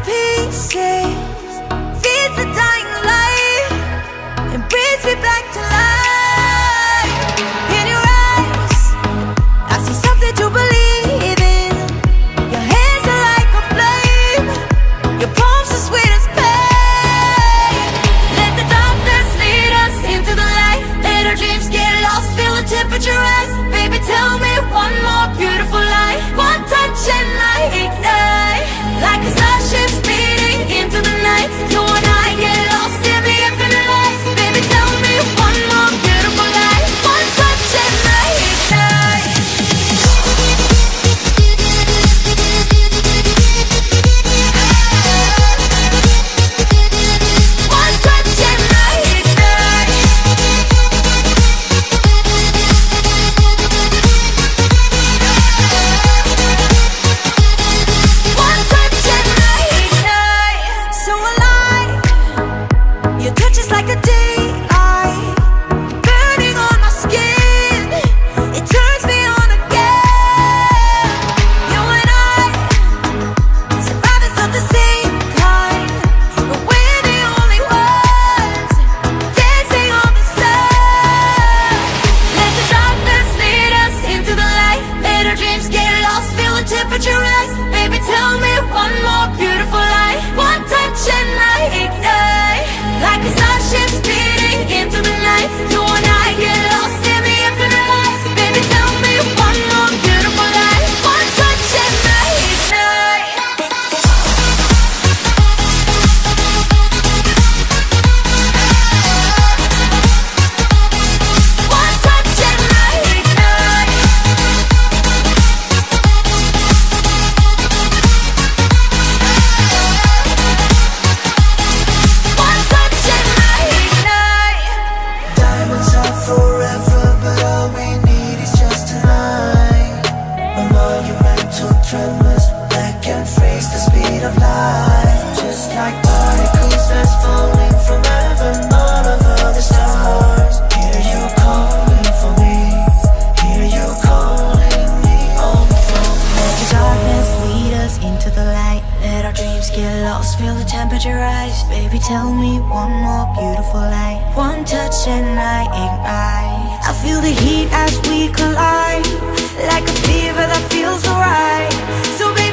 pieces, feeds the dying light, and brings me back to life. In your eyes, I see something to believe in. Your hands are like a flame, your palms are sweet as pain. Let the darkness lead us into the light. Let our dreams get lost, feel the temperature rise. Baby, tell me one more beautiful lie. One touch and I ignite, like a starship speeding into the night. You and I get lost in the infinite lights. Baby, tell me one more beautiful lie. One touch and I ignite. One touch and I ignite. One touch and I ignite. So alive, your touch is like a daylight, burning on my skin. It turns me on again. You and I, survivors of the same kind, but we're the only ones dancing on the sun. Let the darkness lead us into the light. Let our dreams get lost, feel the temperature rise. Baby, tell me one more beautiful lie. One touch and I ignite, like a starship speeding into the night. You and I get lost in the infinite lights. Baby, tell me one more beautiful lie. One touch and I ignite. One touch and I ignite. One touch and I ignite. Diamonds are forever, but all we need is just tonight. My monumental tremors that can freeze the speed of light. Just like particles that's falling from heaven all over the stars. Hear you calling for me, hear you calling me home from Let the darkness lead us into the light. Let our dreams get lost, feel the temperature rise. Baby, tell me one more beautiful lie. One touch and I ignite. I feel the heat as we collide, like a fever that feels so right. So baby,